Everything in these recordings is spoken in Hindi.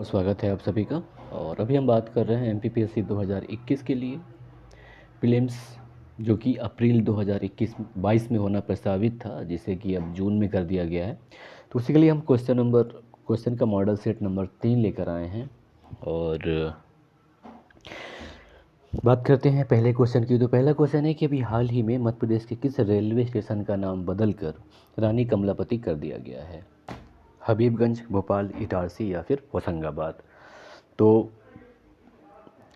स्वागत है आप सभी का। और अभी हम बात कर रहे हैं एमपीपीएससी 2021 के लिए प्रीलिम्स, जो कि अप्रैल 2021-22 में होना प्रस्तावित था, जिसे कि अब जून में कर दिया गया है। तो उसी के लिए हम क्वेश्चन का मॉडल सेट नंबर 3 लेकर आए हैं और बात करते हैं पहले क्वेश्चन की। तो पहला क्वेश्चन है कि अभी हाल ही में मध्य प्रदेश के किस रेलवे स्टेशन का नाम बदलकर रानी कमलापति कर दिया गया है? हबीबगंज, भोपाल, इटारसी या फिर होशंगाबाद। तो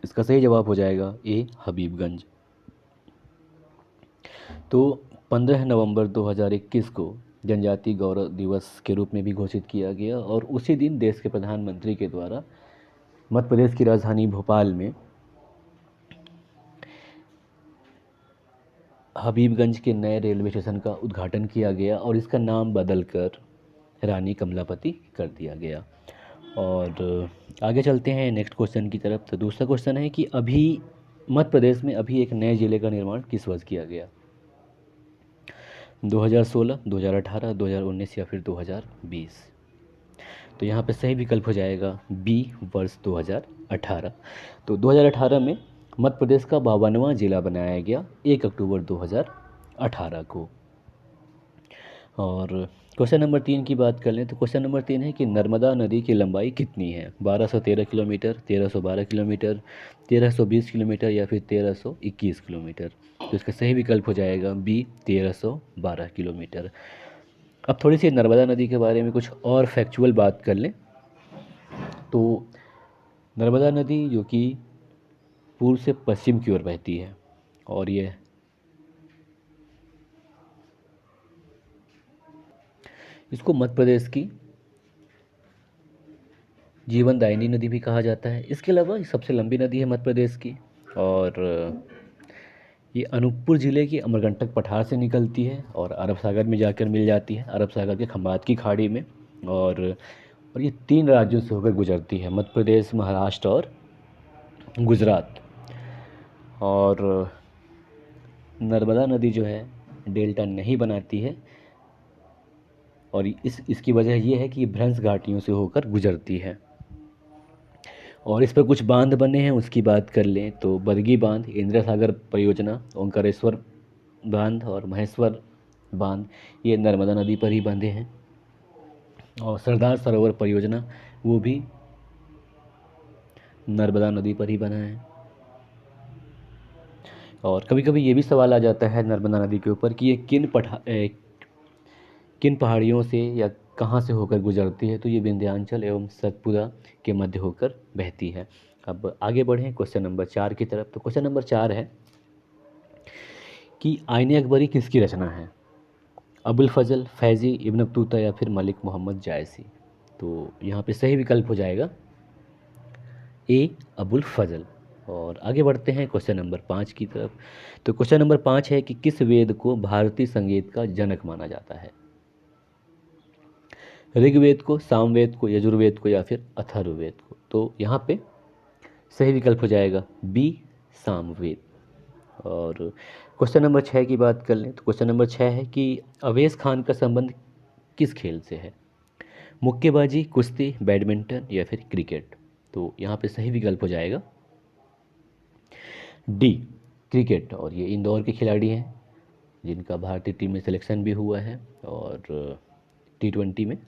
इसका सही जवाब हो जाएगा ए, हबीबगंज। तो 15 नवंबर 2021 को जनजातीय गौरव दिवस के रूप में भी घोषित किया गया और उसी दिन देश के प्रधानमंत्री के द्वारा मध्य प्रदेश की राजधानी भोपाल में हबीबगंज के नए रेलवे स्टेशन का उद्घाटन किया गया और इसका नाम बदलकर रानी कमलापति कर दिया गया। और आगे चलते हैं नेक्स्ट क्वेश्चन की तरफ। तो दूसरा क्वेश्चन है कि अभी मध्य प्रदेश में अभी एक नए ज़िले का निर्माण किस वर्ष किया गया? 2016, 2018, 2019 या फिर 2020। तो यहाँ पे सही विकल्प हो जाएगा बी, वर्ष 2018। तो 2018 में मध्य प्रदेश का 52वां जिला बनाया गया 1 अक्टूबर 2018 को। और क्वेश्चन नंबर 3 की बात कर लें तो क्वेश्चन नंबर 3 है कि नर्मदा नदी की लंबाई कितनी है? 1213 किलोमीटर, 1312 किलोमीटर, 1320 किलोमीटर या फिर 1321 किलोमीटर। तो इसका सही विकल्प हो जाएगा बी, 1312 किलोमीटर। अब थोड़ी सी नर्मदा नदी के बारे में कुछ और फैक्चुअल बात कर लें तो नर्मदा नदी जो कि पूर्व से पश्चिम की ओर बहती है और ये इसको मध्य प्रदेश की जीवनदायिनी नदी भी कहा जाता है। इसके अलावा ये सबसे लंबी नदी है मध्य प्रदेश की और ये अनूपपुर ज़िले की अमरकंटक पठार से निकलती है और अरब सागर में जाकर मिल जाती है, अरब सागर के खंबात की खाड़ी में। और ये 3 राज्यों से होकर गुजरती है, मध्य प्रदेश, महाराष्ट्र और गुजरात। और नर्मदा नदी जो है डेल्टा नहीं बनाती है और इसकी वजह ये है कि ये भ्रंश घाटियों से होकर गुजरती है। और इस पर कुछ बांध बने हैं, उसकी बात कर लें तो बरगी बांध, इंदिरा सागर परियोजना, ओंकारेश्वर बांध और महेश्वर बांध ये नर्मदा नदी पर ही बंधे हैं। और सरदार सरोवर परियोजना वो भी नर्मदा नदी पर ही बना है। और कभी कभी ये भी सवाल आ जाता है नर्मदा नदी के ऊपर कि ये किन पहाड़ियों से या कहाँ से होकर गुजरती है? तो ये विंध्याचल एवं सतपुड़ा के मध्य होकर बहती है। अब आगे बढ़ें क्वेश्चन नंबर 4 की तरफ। तो क्वेश्चन नंबर 4 है कि आईने अकबरी किसकी रचना है? अबुल फजल, फैज़ी, इब्न बतूता या फिर मलिक मोहम्मद जायसी। तो यहाँ पे सही विकल्प हो जाएगा ए, अबुल फजल। और आगे बढ़ते हैं क्वेश्चन नंबर 5 की तरफ। तो क्वेश्चन नंबर 5 है कि किस वेद को भारतीय संगीत का जनक माना जाता है? ऋग्वेद को, सामवेद को, यजुर्वेद को या फिर अथर्ववेद को। तो यहाँ पे सही विकल्प हो जाएगा बी, सामवेद। और क्वेश्चन नंबर 6 की बात कर लें तो क्वेश्चन नंबर 6 है कि अवेश खान का संबंध किस खेल से है? मुक्केबाजी, कुश्ती, बैडमिंटन या फिर क्रिकेट। तो यहाँ पे सही विकल्प हो जाएगा डी, क्रिकेट। और ये इंदौर के खिलाड़ी हैं जिनका भारतीय टीम में सिलेक्शन भी हुआ है और T20 में।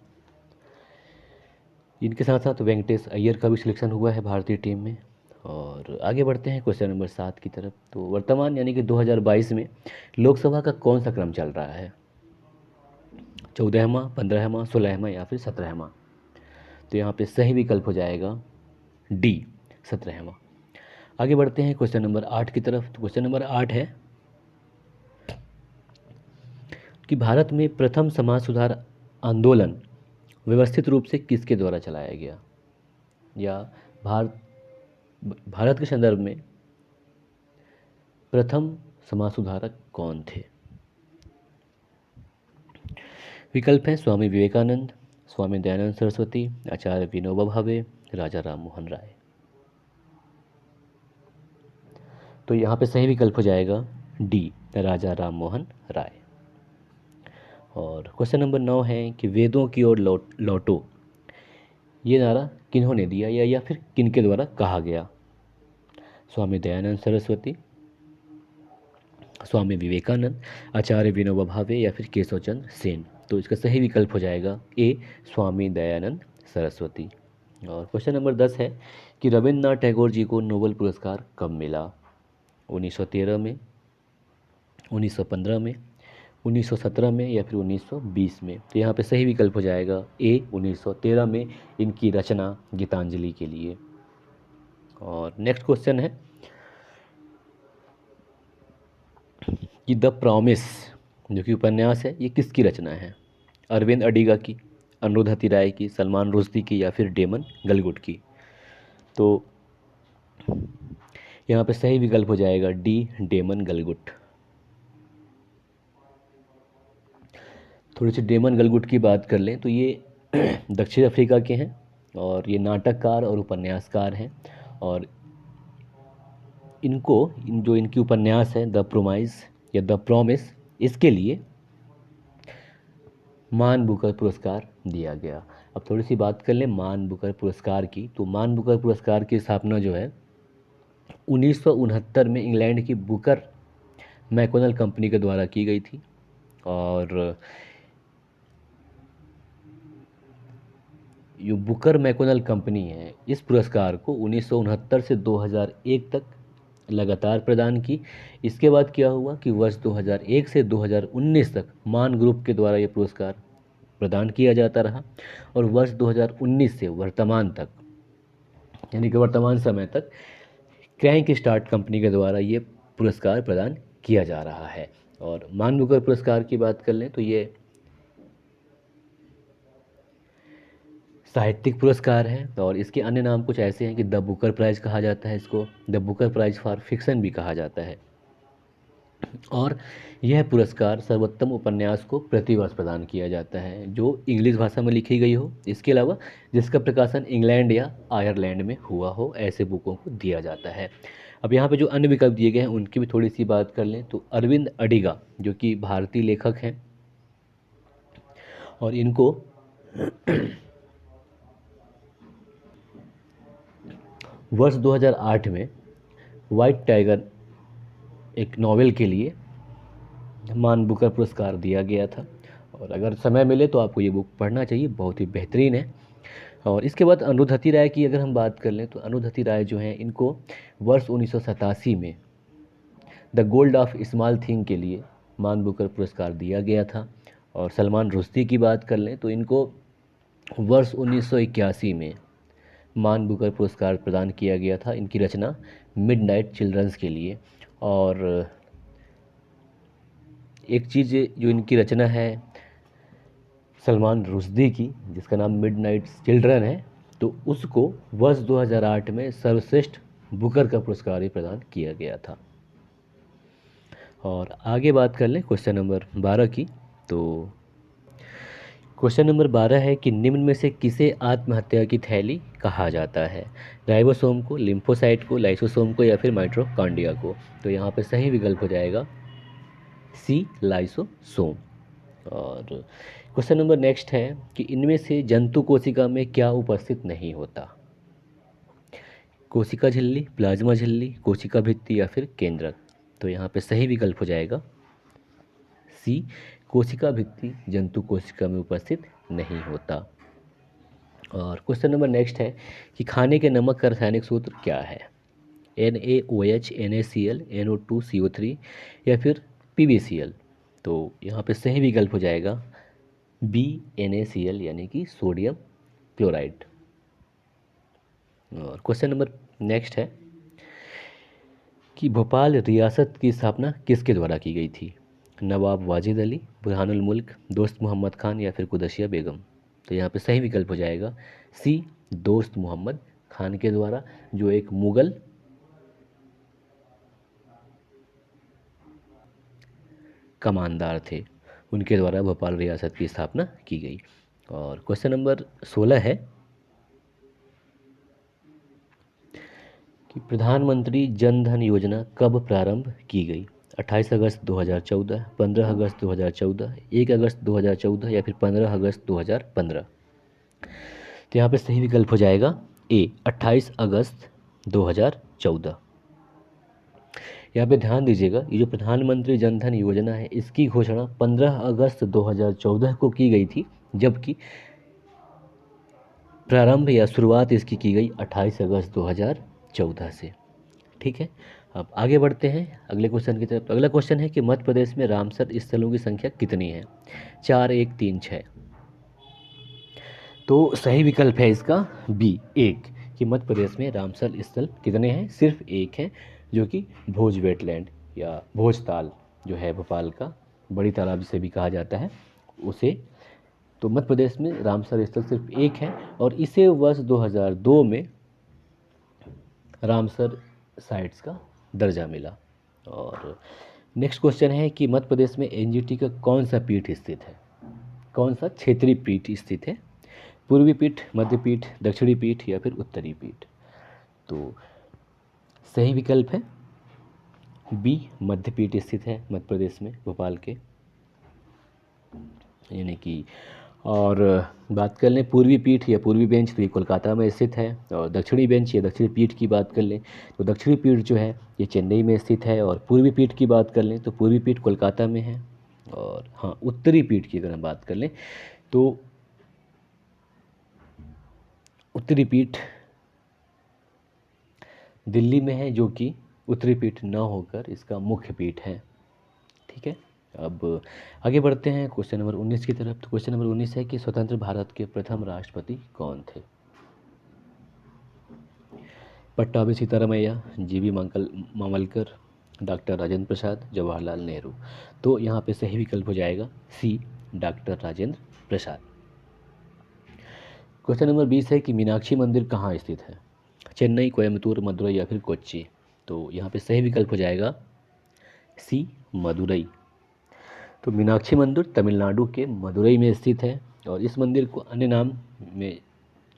इनके साथ साथ वेंकटेश अय्यर का भी सिलेक्शन हुआ है भारतीय टीम में। और आगे बढ़ते हैं क्वेश्चन नंबर 7 की तरफ। तो वर्तमान यानी कि 2022 में लोकसभा का कौन सा क्रम चल रहा है? 14वां, 15वां, 16वां या फिर 17वां। तो यहाँ पे सही विकल्प हो जाएगा डी, 17वां। आगे बढ़ते हैं क्वेश्चन नंबर 8 की तरफ। तो क्वेश्चन नंबर 8 है कि भारत में प्रथम समाज सुधार आंदोलन व्यवस्थित रूप से किसके द्वारा चलाया गया? या भारत के संदर्भ में प्रथम समाज सुधारक कौन थे? विकल्प हैं स्वामी विवेकानंद, स्वामी दयानंद सरस्वती, आचार्य विनोबा भावे, राजा राम मोहन राय। तो यहाँ पे सही विकल्प हो जाएगा डी, राजा राम मोहन राय। और क्वेश्चन नंबर 9 है कि वेदों की ओर लौटो ये नारा किन्होंने दिया या फिर किनके द्वारा कहा गया? स्वामी दयानंद सरस्वती, स्वामी विवेकानंद, आचार्य विनोबा भावे या फिर केशव चंद्र सेन। तो इसका सही विकल्प हो जाएगा ए, स्वामी दयानंद सरस्वती। और क्वेश्चन नंबर 10 है कि रविन्द्रनाथ टैगोर जी को नोबेल पुरस्कार कब मिला? 1913 में, 1915 में, 1917 में या फिर 1920 में? तो यहाँ पे सही विकल्प हो जाएगा ए, 1913 में इनकी रचना गीतांजलि के लिए। और नेक्स्ट क्वेश्चन है कि द प्रॉमिस जो कि उपन्यास है, ये किसकी रचना है? अरविंद अडिगा की, अरुंधति राय की, सलमान रुश्दी की या फिर डेमन गलगुट की? तो यहाँ पे सही विकल्प हो जाएगा डी, डेमन गलगुट। थोड़ी सी डेमन गलगुट की बात कर लें तो ये दक्षिण अफ्रीका के हैं और ये नाटककार और उपन्यासकार हैं। और जो इनकी उपन्यास है द प्रोमाइस या द प्रॉमिस, इसके लिए मान बुकर पुरस्कार दिया गया। अब थोड़ी सी बात कर लें मान बुकर पुरस्कार की। तो मान बुकर पुरस्कार की स्थापना जो है 1969 में इंग्लैंड की बुकर मैकोनल कंपनी के द्वारा की गई थी। और ये बुकर मैकोनल कंपनी है इस पुरस्कार को 1969 से 2001 तक लगातार प्रदान की। इसके बाद क्या हुआ कि वर्ष 2001 से 2019 तक मान ग्रुप के द्वारा ये पुरस्कार प्रदान किया जाता रहा। और वर्ष 2019 से वर्तमान तक, यानी कि वर्तमान समय तक, क्रैंक स्टार्ट कंपनी के द्वारा ये पुरस्कार प्रदान किया जा रहा है। और मान बुकर पुरस्कार की बात कर लें तो ये साहित्यिक पुरस्कार है और इसके अन्य नाम कुछ ऐसे हैं कि द बुकर प्राइज कहा जाता है इसको, the Booker Prize for fiction भी कहा जाता है। और यह पुरस्कार सर्वोत्तम उपन्यास को प्रतिवर्ष प्रदान किया जाता है जो इंग्लिश भाषा में लिखी गई हो, इसके अलावा जिसका प्रकाशन इंग्लैंड या आयरलैंड में हुआ हो, ऐसे बुकों को दिया जाता है। अब यहाँ पे जो अन्य विकल्प दिए गए हैं उनकी भी थोड़ी सी बात कर लें तो अरविंद अडिगा जो कि भारतीय लेखक हैं और इनको वर्ष 2008 में वाइट टाइगर एक नॉवेल के लिए मान बुकर पुरस्कार दिया गया था। और अगर समय मिले तो आपको ये बुक पढ़ना चाहिए, बहुत ही बेहतरीन है। और इसके बाद अरुंधति राय की अगर हम बात कर लें तो अरुंधति राय जो हैं इनको वर्ष 1987 में the gold of small thing के लिए मान बुकर पुरस्कार दिया गया था। और सलमान रुश्दी की बात कर लें तो इनको वर्ष 1981 में मान बुकर पुरस्कार प्रदान किया गया था इनकी रचना मिडनाइट चिल्ड्रंस के लिए। और एक चीज़ जो इनकी रचना है सलमान रुश्दी की जिसका नाम मिडनाइट चिल्ड्रन है, तो उसको वर्ष 2008 में सर्वश्रेष्ठ बुकर का पुरस्कार ही प्रदान किया गया था। और आगे बात कर लें क्वेश्चन नंबर 12 की। तो क्वेश्चन नंबर 12 है कि निम्न में से किसे आत्महत्या की थैली कहा जाता है? राइबोसोम को, लिम्फोसाइट को, लाइसोसोम को या फिर माइटोकॉन्ड्रिया को? तो यहाँ पे सही विकल्प हो जाएगा सी, लाइसोसोम। और क्वेश्चन नंबर नेक्स्ट है कि इनमें से जंतु कोशिका में क्या उपस्थित नहीं होता? कोशिका झिल्ली, प्लाज्मा झिल्ली, कोशिका भित्ति या फिर केंद्रक? तो यहाँ पे सही विकल्प हो जाएगा सी, कोशिका भित्ति जंतु कोशिका में उपस्थित नहीं होता। और क्वेश्चन नंबर नेक्स्ट है कि खाने के नमक का रासायनिक सूत्र क्या है? NaOH, NaCl, NO2CO3 या फिर PbCl? तो यहाँ पे सही विकल्प हो जाएगा बी, NaCl यानी कि सोडियम क्लोराइड। और क्वेश्चन नंबर नेक्स्ट है कि भोपाल रियासत की स्थापना किसके द्वारा की गई थी? नवाब वाजिद अली, बुरहानुल मुल्क, दोस्त मोहम्मद खान या फिर कुदसिया बेगम? तो यहाँ पे सही विकल्प हो जाएगा सी, दोस्त मोहम्मद खान के द्वारा, जो एक मुगल कमानदार थे, उनके द्वारा भोपाल रियासत की स्थापना की गई। और क्वेश्चन नंबर 16 है कि प्रधानमंत्री जन धन योजना कब प्रारंभ की गई? 28 अगस्त 2014, 15 अगस्त 2014, 1 अगस्त 2014 या फिर 15 अगस्त 2015? तो यहाँ पे सही विकल्प हो जाएगा ए 28 अगस्त 2014। यहाँ पे ध्यान दीजिएगा, ये जो प्रधानमंत्री जन धन योजना है इसकी घोषणा 15 अगस्त 2014 को की गई थी, जबकि प्रारंभ या शुरुआत इसकी की गई 28 अगस्त 2014 से। ठीक है, अब आगे बढ़ते हैं अगले क्वेश्चन की तरफ। अगला क्वेश्चन है कि मध्य प्रदेश में रामसर स्थलों की संख्या कितनी है? 4, 1, 3, 6। तो सही विकल्प है इसका बी 1, कि मध्य प्रदेश में रामसर स्थल कितने हैं? सिर्फ एक है, जो कि भोज वेटलैंड या भोजताल जो है भोपाल का, बड़ी तालाब जिसे भी कहा जाता है उसे। तो मध्य प्रदेश में रामसर स्थल सिर्फ एक है और इसे वर्ष 2002 में रामसर साइट्स का दर्जा मिला। और नेक्स्ट क्वेश्चन है कि मध्य प्रदेश में एनजीटी का कौन सा पीठ स्थित है? कौन सा क्षेत्रीय पीठ स्थित है? पूर्वी पीठ, मध्य पीठ, दक्षिणी पीठ या फिर उत्तरी पीठ? तो सही विकल्प है बी मध्य पीठ स्थित है मध्य प्रदेश में, भोपाल के, यानी कि। और बात कर लें पूर्वी पीठ या पूर्वी बेंच, तो ये कोलकाता में स्थित है। और दक्षिणी बेंच या दक्षिणी पीठ की बात कर लें तो दक्षिणी पीठ जो है ये चेन्नई में स्थित है। और पूर्वी पीठ की बात कर लें तो पूर्वी पीठ कोलकाता में है। और हाँ, उत्तरी पीठ की अगर हम बात कर लें तो उत्तरी पीठ दिल्ली में है, जो कि उत्तरी पीठ न होकर इसका मुख्य पीठ है। ठीक है, अब आगे बढ़ते हैं क्वेश्चन नंबर 19 की तरफ। तो क्वेश्चन नंबर 19 है कि स्वतंत्र भारत के प्रथम राष्ट्रपति कौन थे? पट्टाभी सीतारामैया, जीवी मावलकर, डॉक्टर राजेंद्र प्रसाद, जवाहरलाल नेहरू? तो यहाँ पे सही विकल्प हो जाएगा सी doctor Rajendra Prasad. Question number 20 है कि मीनाक्षी मंदिर कहाँ स्थित है? चेन्नई, कोयम्बतूर, मदुरई या फिर कोच्चि? तो यहाँ पे सही विकल्प हो जाएगा सी मदुरई। तो मीनाक्षी मंदिर तमिलनाडु के मदुरई में स्थित है। और इस मंदिर को अन्य नाम में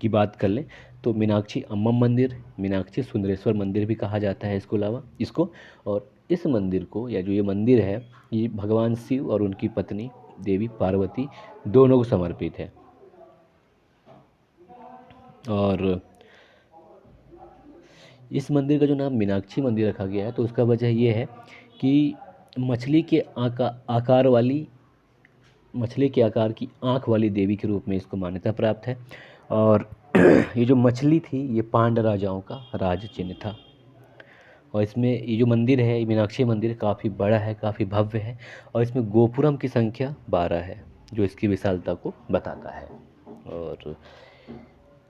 की बात कर लें तो मीनाक्षी अम्मम मंदिर, मीनाक्षी सुंदरेश्वर मंदिर भी कहा जाता है इसको अलावा इसको। और इस मंदिर को, या जो ये मंदिर है, ये भगवान शिव और उनकी पत्नी देवी पार्वती दोनों को समर्पित है। और इस मंदिर का जो नाम मीनाक्षी मंदिर रखा गया है तो उसका वजह ये है कि मछली के आकार की आँख वाली देवी के रूप में इसको मान्यता प्राप्त है। और ये जो मछली थी ये पांड्य राजाओं का राज चिन्ह था। और इसमें ये जो मंदिर है, ये मीनाक्षी मंदिर, काफ़ी बड़ा है, काफ़ी भव्य है। और इसमें गोपुरम की संख्या 12 है, जो इसकी विशालता को बताता है। और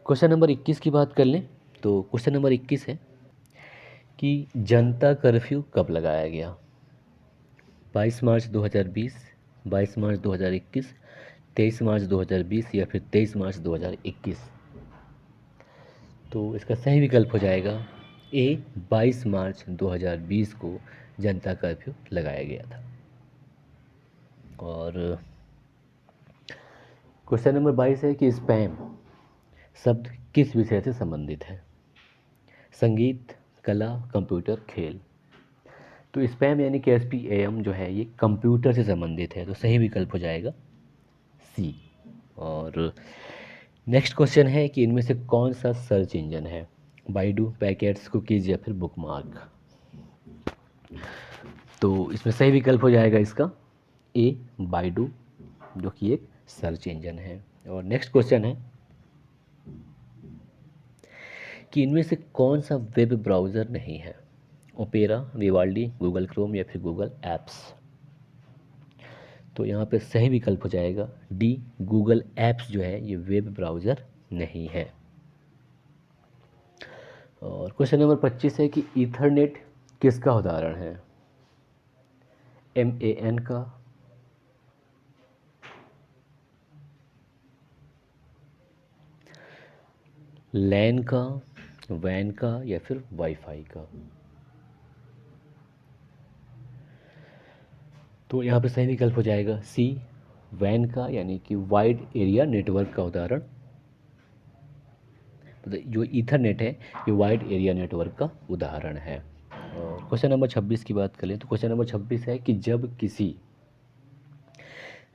क्वेश्चन नंबर 21 की बात कर लें तो क्वेश्चन नंबर 21 है कि जनता कर्फ्यू कब लगाया गया? 22 मार्च 2020, 22 मार्च 2021, 23 मार्च 2020 या फिर 23 मार्च 2021? तो इसका सही विकल्प हो जाएगा ए 22 मार्च 2020 को जनता कर्फ्यू लगाया गया था। और क्वेश्चन नंबर 22 है कि स्पैम शब्द किस विषय से संबंधित है? संगीत, कला, कंप्यूटर, खेल? तो स्पैम यानी कि SPAM जो है ये कंप्यूटर से संबंधित है, तो सही विकल्प हो जाएगा सी। और नेक्स्ट क्वेश्चन है कि इनमें से कौन सा सर्च इंजन है? बाइडू, पैकेट्स, कुकीज या फिर बुकमार्क? तो इसमें सही विकल्प हो जाएगा इसका ए बाइडू, जो कि एक सर्च इंजन है। और नेक्स्ट क्वेश्चन है कि इनमें से कौन सा वेब ब्राउज़र नहीं है? ओपेरा, विवाल्डी, गूगल क्रोम या फिर गूगल एप्स? तो यहाँ पे सही विकल्प हो जाएगा डी गूगल एप्स जो है ये वेब ब्राउज़र नहीं है। और क्वेश्चन नंबर 25 है कि ईथरनेट किसका उदाहरण है? MAN का, लैन का, वैन का या फिर वाईफाई का? तो यहाँ पे सही विकल्प हो जाएगा सी वैन का, यानी कि वाइड एरिया नेटवर्क का उदाहरण। तो जो ईथरनेट है ये वाइड एरिया नेटवर्क का उदाहरण है। और क्वेश्चन नंबर 26 की बात करें तो क्वेश्चन नंबर 26 है कि जब किसी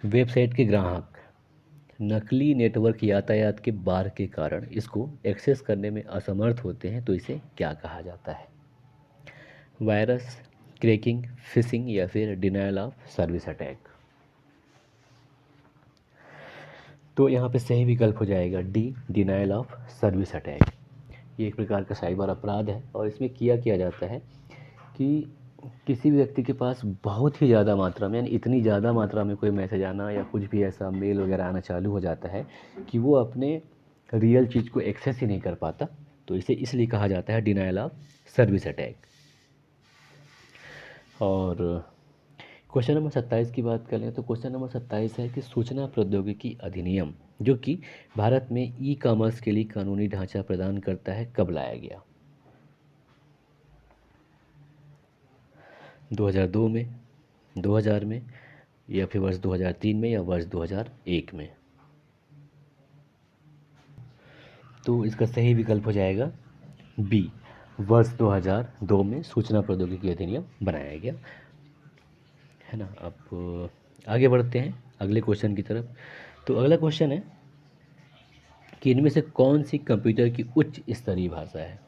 वेबसाइट के ग्राहक नकली नेटवर्क यातायात के बार के कारण इसको एक्सेस करने में असमर्थ होते हैं तो इसे क्या कहा जाता है? वायरस, क्रैकिंग, फिशिंग या फिर डिनायल ऑफ सर्विस अटैक? तो यहाँ पे सही विकल्प हो जाएगा D, denial of service attack. ये एक प्रकार का साइबर अपराध है और इसमें किया जाता है कि किसी भी व्यक्ति के पास बहुत ही ज़्यादा मात्रा में, यानी इतनी ज़्यादा मात्रा में कोई मैसेज आना या कुछ भी ऐसा मेल वगैरह आना चालू हो जाता है कि वो अपने रियल चीज़ को एक्सेस ही नहीं कर पाता, तो इसे इसलिए कहा जाता है डिनायल ऑफ सर्विस अटैक। और क्वेश्चन नंबर 27 की बात करें तो क्वेश्चन नंबर 27 है कि सूचना प्रौद्योगिकी अधिनियम जो कि भारत में ई कॉमर्स के लिए कानूनी ढांचा प्रदान करता है कब लाया गया? 2002 में, 2000 में, या फिर वर्ष 2003 में, या वर्ष 2001 में? तो इसका सही विकल्प हो जाएगा बी, वर्ष 2002 में सूचना प्रौद्योगिकी अधिनियम बनाया गया, है ना। अब आगे बढ़ते हैं अगले क्वेश्चन की तरफ। तो अगला क्वेश्चन है कि इनमें से कौन सी कंप्यूटर की उच्च स्तरीय भाषा है?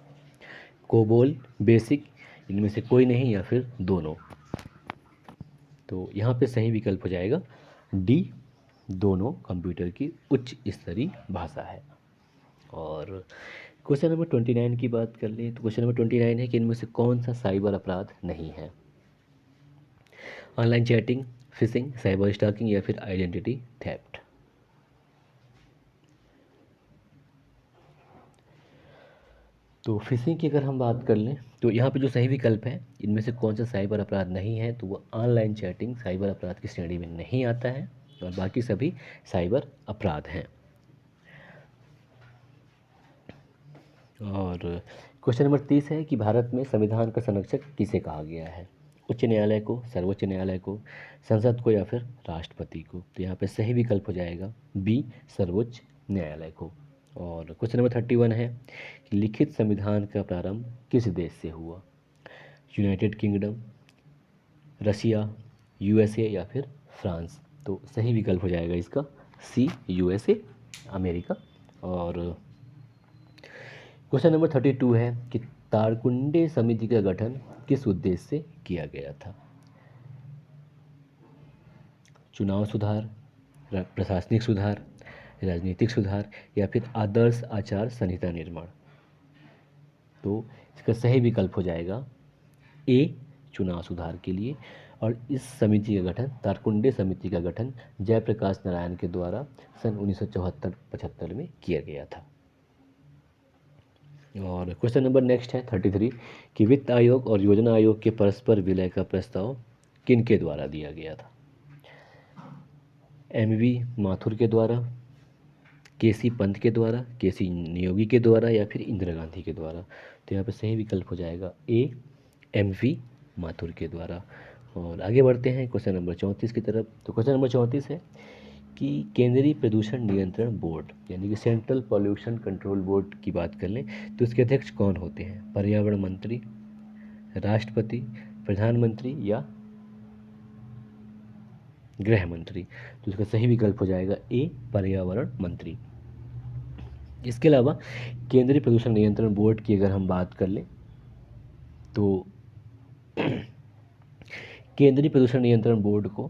कोबोल, बेसिक, इनमें से कोई नहीं, या फिर दोनों? तो यहाँ पे सही विकल्प हो जाएगा डी, दोनों कंप्यूटर की उच्च स्तरीय भाषा है। और क्वेश्चन नंबर 29 की बात कर लें तो क्वेश्चन नंबर 29 है कि इनमें से कौन सा साइबर अपराध नहीं है? Online chatting, fishing, cyber stalking या फिर आइडेंटिटी थेफ्ट? तो फिशिंग की अगर हम बात कर लें तो यहाँ पे जो सही विकल्प है इनमें से कौन सा साइबर अपराध नहीं है, तो वो ऑनलाइन चैटिंग साइबर अपराध की श्रेणी में नहीं आता है और बाकी सभी साइबर अपराध हैं। और क्वेश्चन नंबर 30 है कि भारत में संविधान का संरक्षक किसे कहा गया है? उच्च न्यायालय को, सर्वोच्च न्यायालय को, संसद को या फिर राष्ट्रपति को? तो यहाँ पे सही विकल्प हो जाएगा बी, सर्वोच्च न्यायालय को। और क्वेश्चन नंबर 31 है कि लिखित संविधान का प्रारंभ किस देश से हुआ? यूनाइटेड किंगडम, रशिया, यूएसए या फिर फ्रांस? तो सही विकल्प हो जाएगा इसका सी, यूएसए, अमेरिका। और क्वेश्चन नंबर 32 है कि तारकुंडे समिति का गठन किस उद्देश्य से किया गया था? चुनाव सुधार, प्रशासनिक सुधार, राजनीतिक सुधार या फिर आदर्श आचार संहिता निर्माण? तो इसका सही विकल्प हो जाएगा ए, चुनाव सुधार के लिए। और इस समिति का गठन, तारकुंडे समिति का गठन जयप्रकाश नारायण के द्वारा सन 1974-75 में किया गया था। और क्वेश्चन नंबर नेक्स्ट है 33 कि वित्त आयोग और योजना आयोग के परस्पर विलय का प्रस्ताव किनके द्वारा दिया गया था? एमवी माथुर के द्वारा, केसी पंत के द्वारा, केसी नियोगी के द्वारा या फिर इंदिरा गांधी के द्वारा? तो यहाँ पे सही विकल्प हो जाएगा ए, एमवी माथुर के द्वारा। और आगे बढ़ते हैं क्वेश्चन नंबर 34 की तरफ। तो क्वेश्चन नंबर 34 है कि केंद्रीय प्रदूषण नियंत्रण बोर्ड यानी कि सेंट्रल पॉल्यूशन कंट्रोल बोर्ड की बात कर लें तो इसके अध्यक्ष कौन होते हैं? पर्यावरण मंत्री, राष्ट्रपति, प्रधानमंत्री या गृह मंत्री? तो इसका सही विकल्प हो जाएगा ए, पर्यावरण मंत्री। इसके अलावा केंद्रीय प्रदूषण नियंत्रण बोर्ड की अगर हम बात कर लें तो केंद्रीय प्रदूषण नियंत्रण बोर्ड को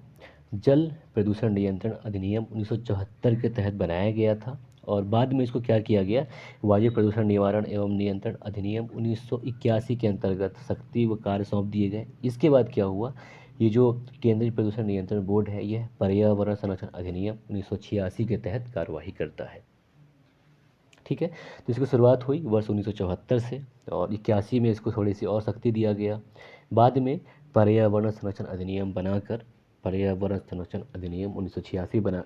जल प्रदूषण नियंत्रण अधिनियम 1974 के तहत बनाया गया था और बाद में इसको क्या किया गया, वायु प्रदूषण निवारण एवं नियंत्रण अधिनियम 1981 के अंतर्गत शक्ति व कार्य सौंप दिए गए। इसके बाद क्या हुआ, ये जो केंद्रीय प्रदूषण नियंत्रण बोर्ड है यह पर्यावरण संरक्षण अधिनियम 1986 के तहत कार्यवाही करता है। ठीक है, तो इसकी शुरुआत हुई वर्ष 1974 से और 81 में इसको थोड़ी सी और शक्ति दिया गया। बाद में पर्यावरण संरक्षण अधिनियम बनाकर पर्यावरण संरक्षण अधिनियम 1986 बना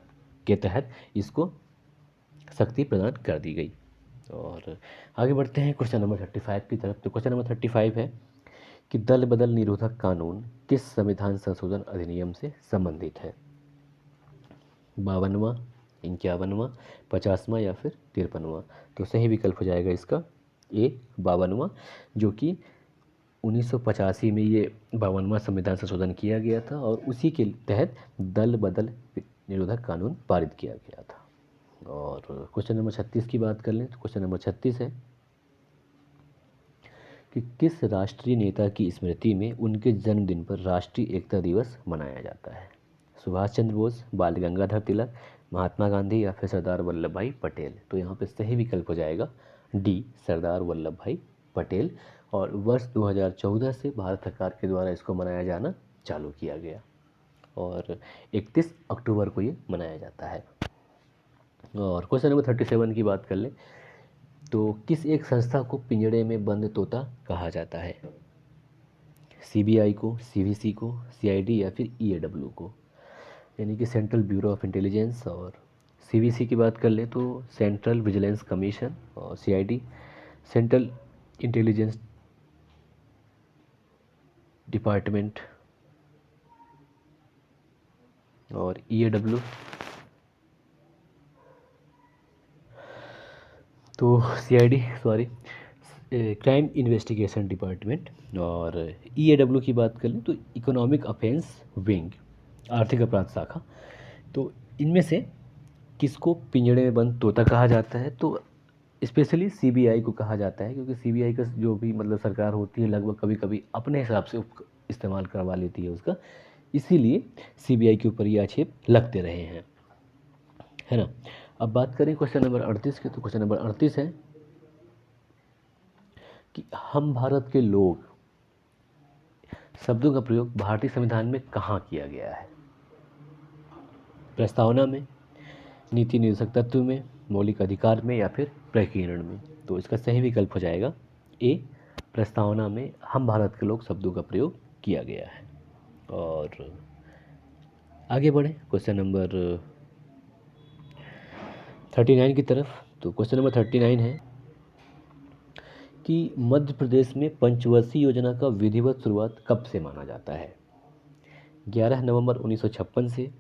के तहत इसको शक्ति प्रदान कर दी गई। और आगे बढ़ते हैं क्वेश्चन नंबर 35 की तरफ। तो क्वेश्चन नंबर 35 है कि दल बदल निरोधक कानून किस संविधान संशोधन अधिनियम से संबंधित है? 52वां, 51वां, 50वां या फिर 53वां? तो सही विकल्प हो जाएगा इसका ए, 52वां, जो कि 1985 में ये 52वां संविधान संशोधन किया गया था और उसी के तहत दल बदल निरोधक कानून पारित किया गया था। और क्वेश्चन नंबर 36 की बात कर लें तो क्वेश्चन नंबर 36 है कि किस राष्ट्रीय नेता की स्मृति में उनके जन्मदिन पर राष्ट्रीय एकता दिवस मनाया जाता है? सुभाष चंद्र बोस, बाल गंगाधर तिलक, महात्मा गांधी या फिर सरदार वल्लभ भाई पटेल। तो यहाँ पे सही विकल्प हो जाएगा डी, सरदार वल्लभ भाई पटेल। और वर्ष 2014 से भारत सरकार के द्वारा इसको मनाया जाना चालू किया गया और 31 अक्टूबर को ये मनाया जाता है। और क्वेश्चन नंबर 37 की बात कर लें तो किस एक संस्था को पिंजड़े में बंद तोता कहा जाता है? सीबीआई को, सीवीसी को, सीआईडी या फिर ईएडब्ल्यू को, यानी कि सेंट्रल ब्यूरो ऑफ इंटेलिजेंस। और सीवीसी की बात कर ले तो सेंट्रल विजिलेंस कमीशन, और सीआईडी सेंट्रल इंटेलिजेंस डिपार्टमेंट, और ईएडब्ल्यू तो CID sorry crime investigation department. और ईएडब्ल्यू की बात कर लें तो इकोनॉमिक अफेंस विंग, आर्थिक अपराध शाखा। तो इनमें से किसको पिंजड़े में बंद तोता कहा जाता है? तो स्पेशली सीबीआई को कहा जाता है, क्योंकि सीबीआई का जो भी मतलब सरकार होती है लगभग कभी कभी अपने हिसाब से इस्तेमाल करवा लेती है उसका, इसीलिए सीबीआई के ऊपर ये आक्षेप लगते रहे हैं, है ना। अब बात करें क्वेश्चन नंबर 38 की, तो क्वेश्चन नंबर 38 है कि हम भारत के लोग शब्दों का प्रयोग भारतीय संविधान में कहाँ किया गया है? प्रस्तावना में, नीति निर्देशक तत्व में, मौलिक अधिकार में या फिर प्रकीर्णन में। तो इसका सही विकल्प हो जाएगा ए, प्रस्तावना में हम भारत के लोग शब्दों का प्रयोग किया गया है। और आगे बढ़े क्वेश्चन नंबर 39 की तरफ। तो क्वेश्चन नंबर 39 है कि मध्य प्रदेश में पंचवर्षीय योजना का विधिवत शुरुआत कब से माना जाता है? 11 नवंबर 1956 से,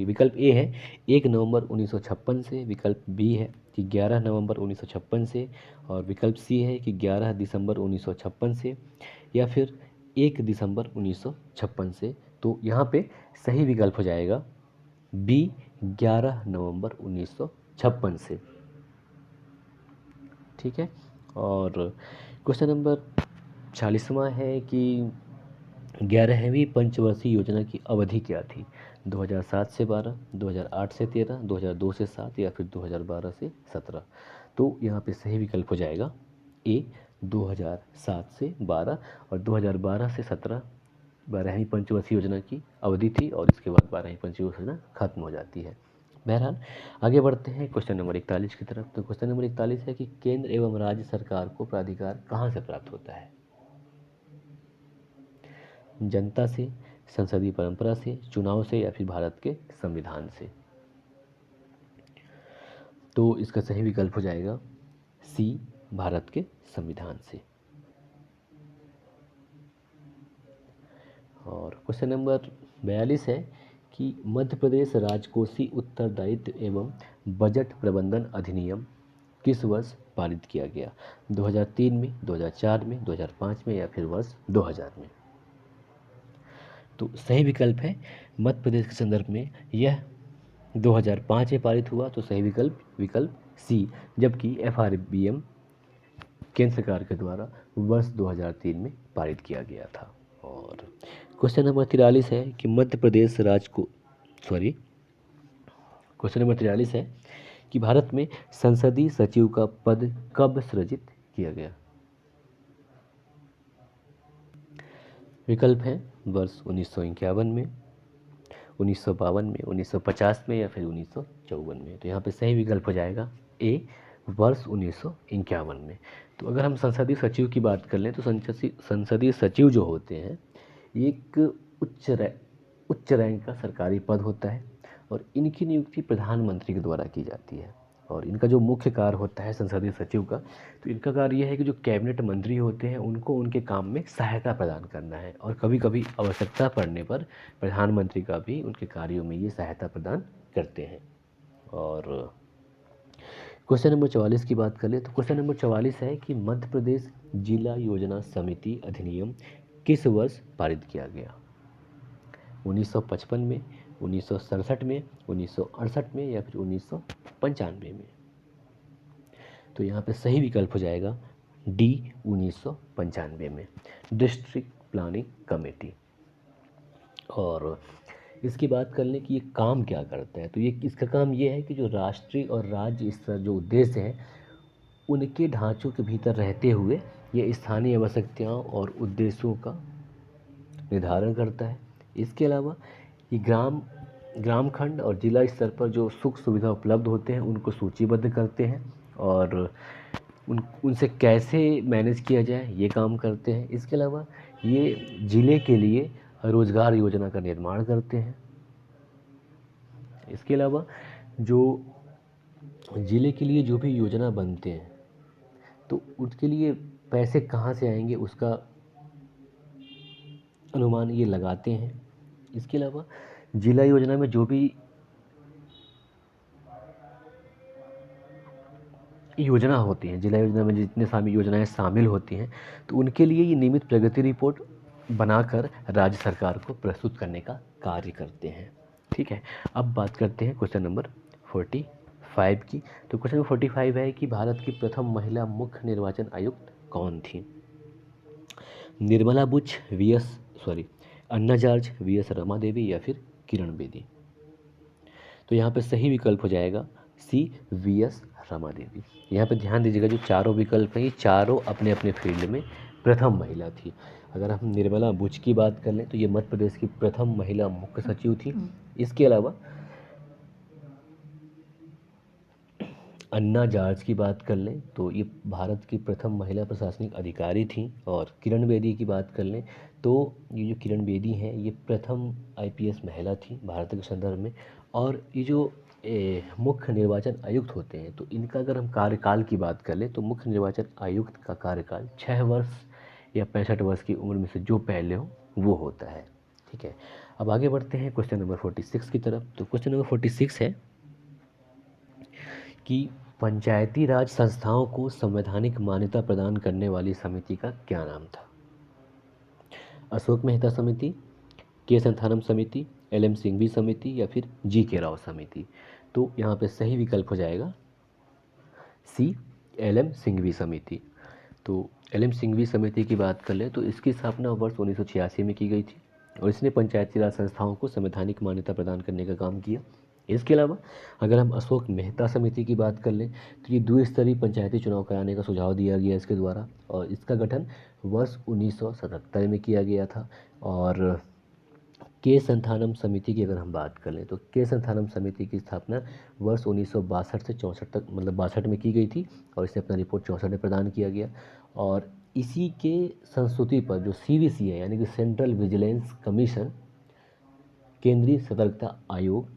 विकल्प ए है 1 नवंबर 1956 से, विकल्प बी है कि 11 नवंबर 1956 से, और विकल्प सी है कि 11 दिसंबर 1956 से, या फिर 1 दिसंबर 1956 से। तो यहाँ पे सही विकल्प हो जाएगा बी, 11 नवंबर 1956 से। ठीक है। और क्वेश्चन नंबर 40वां है कि 11वीं पंचवर्षीय योजना की अवधि क्या थी? 2007 से 12, 2008 से 13, 2002 से 7 या फिर 2012 से 17। तो यहाँ पे सही विकल्प हो जाएगा ए, 2007 से 12 और 2012 से 17 12वीं पंचवर्षीय योजना की अवधि थी, और इसके बाद 12वीं पंचवर्षीय योजना खत्म हो जाती है। बहरहाल आगे बढ़ते हैं क्वेश्चन नंबर 41 की तरफ। तो क्वेश्चन नंबर 41 है कि केंद्र एवं राज्य सरकार को प्राधिकार कहाँ से प्राप्त होता है? जनता से, संसदीय परंपरा से, चुनाव से या फिर भारत के संविधान से। तो इसका सही विकल्प हो जाएगा सी, भारत के संविधान से। और क्वेश्चन नंबर 42 है कि मध्य प्रदेश राजकोषीय उत्तरदायित्व एवं बजट प्रबंधन अधिनियम किस वर्ष पारित किया गया? 2003 में, 2004 में, 2005 में या फिर वर्ष 2000 में। तो सही विकल्प है मध्य प्रदेश के संदर्भ में यह 2005 में पारित हुआ, तो सही विकल्प सी, जबकि एफआरबीएम केंद्र सरकार के द्वारा वर्ष 2003 में पारित किया गया था। और क्वेश्चन नंबर 43 है कि मध्य प्रदेश क्वेश्चन नंबर 43 है कि भारत में संसदीय सचिव का पद कब सृजित किया गया? विकल्प है वर्ष 1951 में, 1952 में, 1950 में या फिर 1954 में। तो यहाँ पे सही विकल्प हो जाएगा ए, वर्ष 1951 में। तो अगर हम संसदीय सचिव की बात कर लें तो संसदीय सचिव जो होते हैं एक उच्च रैंक का सरकारी पद होता है, और इनकी नियुक्ति प्रधानमंत्री के द्वारा की जाती है। और इनका जो मुख्य कार्य होता है संसदीय सचिव का, तो इनका कार्य यह है कि जो कैबिनेट मंत्री होते हैं उनको उनके काम में सहायता प्रदान करना है, और कभी कभी आवश्यकता पड़ने पर प्रधानमंत्री का भी उनके कार्यों में ये सहायता प्रदान करते हैं। और क्वेश्चन नंबर 44 की बात करें तो क्वेश्चन नंबर 44 है कि मध्य प्रदेश जिला योजना समिति अधिनियम किस वर्ष पारित किया गया? 1955 में, 1967 में, 1968 में या फिर 1995 में। तो यहाँ पे सही विकल्प हो जाएगा डी 1995 में, डिस्ट्रिक्ट प्लानिंग कमेटी। और इसकी बात कर लें कि ये काम क्या करता है, तो ये इसका काम ये है कि जो राष्ट्रीय और राज्य स्तर जो उद्देश्य हैं उनके ढांचों के भीतर रहते हुए ये स्थानीय आवश्यकताओं और उद्देश्यों का निर्धारण करता है। इसके अलावा ये ग्राम खंड और जिला स्तर पर जो सुख सुविधा उपलब्ध होते हैं उनको सूचीबद्ध करते हैं और उनसे कैसे मैनेज किया जाए ये काम करते हैं। इसके अलावा ये ज़िले के लिए रोजगार योजना का निर्माण करते हैं। इसके अलावा जो ज़िले के लिए जो भी योजना बनते हैं तो उसके लिए पैसे कहाँ से आएंगे उसका अनुमान ये लगाते हैं। इसके अलावा जिला योजना में जो भी योजना होती हैं, जिला योजना में जितने सारी योजनाएं शामिल होती हैं तो उनके लिए ये नियमित प्रगति रिपोर्ट बनाकर राज्य सरकार को प्रस्तुत करने का कार्य करते हैं। ठीक है, अब बात करते हैं क्वेश्चन नंबर 45 की। तो क्वेश्चन नंबर 45 है कि भारत की प्रथम महिला मुख्य निर्वाचन आयुक्त कौन थी? निर्मला बुच, अन्ना जॉर्ज, वी.एस. रमा देवी या फिर किरण बेदी। तो यहाँ पे सही विकल्प हो जाएगा सी वी.एस. रमा देवी। यहाँ पे ध्यान दीजिएगा जो चारों विकल्प हैं ये चारों अपने अपने फील्ड में प्रथम महिला थी। अगर हम निर्मला बुच की बात कर लें तो ये मध्य प्रदेश की प्रथम महिला मुख्य सचिव थी। इसके अलावा अन्ना जॉर्ज की बात कर लें तो ये भारत की प्रथम महिला प्रशासनिक अधिकारी थी। और किरण बेदी की बात कर लें तो ये जो किरण बेदी हैं ये प्रथम आईपीएस महिला थी भारत के संदर्भ में। और ये जो मुख्य निर्वाचन आयुक्त होते हैं तो इनका अगर हम कार्यकाल की बात कर लें तो मुख्य निर्वाचन आयुक्त का कार्यकाल 6 वर्ष या 65 वर्ष की उम्र में से जो पहले हो वो होता है। ठीक है, अब आगे बढ़ते हैं क्वेश्चन नंबर 46 की तरफ। तो क्वेश्चन नंबर 46 है कि पंचायती राज संस्थाओं को संवैधानिक मान्यता प्रदान करने वाली समिति का क्या नाम था? अशोक मेहता समिति, के संथानम समिति, एल.एम. सिंघवी समिति या फिर जी.के. राव समिति। तो यहाँ पे सही विकल्प हो जाएगा सी एल.एम. सिंघवी समिति। तो एल.एम. सिंघवी समिति की बात कर लें तो इसकी स्थापना वर्ष 1986 में की गई थी और इसने पंचायती राज संस्थाओं को संवैधानिक मान्यता प्रदान करने का काम किया। इसके अलावा अगर हम अशोक मेहता समिति की बात कर लें तो ये द्विस्तरीय पंचायती चुनाव कराने का सुझाव दिया गया इसके द्वारा और इसका गठन वर्ष 1977 में किया गया था। और के संथानम समिति की अगर हम बात कर लें तो के संथानम समिति की स्थापना वर्ष 1962 से 64 तक मतलब 62 में की गई थी और इसे अपना रिपोर्ट 64 में प्रदान किया गया। और इसी के संस्तुति पर जो सीवीसी है यानी कि सेंट्रल विजिलेंस कमीशन, केंद्रीय सतर्कता आयोग,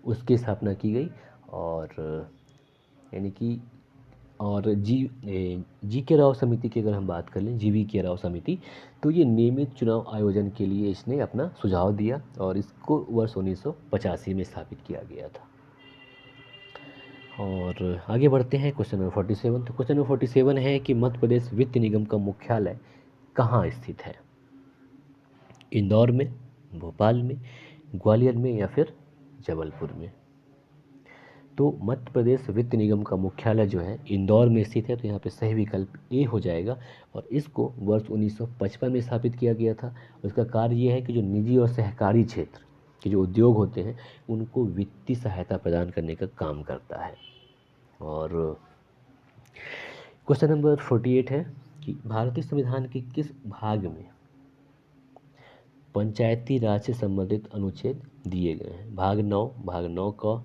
उसकी स्थापना की गई। और यानी कि और जी.के. राव समिति की अगर हम बात कर लें, जी.वी.के. राव समिति, तो ये नियमित चुनाव आयोजन के लिए इसने अपना सुझाव दिया और इसको वर्ष 1985 में स्थापित किया गया था। और आगे बढ़ते हैं क्वेश्चन नंबर 47। तो क्वेश्चन नंबर 47 है कि मध्य प्रदेश वित्त निगम का मुख्यालय कहाँ स्थित है? इंदौर में, भोपाल में, ग्वालियर में या फिर जबलपुर में? तो मध्य प्रदेश वित्त निगम का मुख्यालय जो है इंदौर में स्थित है। तो यहाँ पे सही विकल्प ए हो जाएगा और इसको वर्ष 1955 में स्थापित किया गया था। उसका कार्य ये है कि जो निजी और सहकारी क्षेत्र के जो उद्योग होते हैं उनको वित्तीय सहायता प्रदान करने का काम करता है। और क्वेश्चन नंबर 48 है कि भारतीय संविधान के किस भाग में पंचायती राज से संबंधित अनुच्छेद दिए गए हैं? भाग 9, भाग 9 क,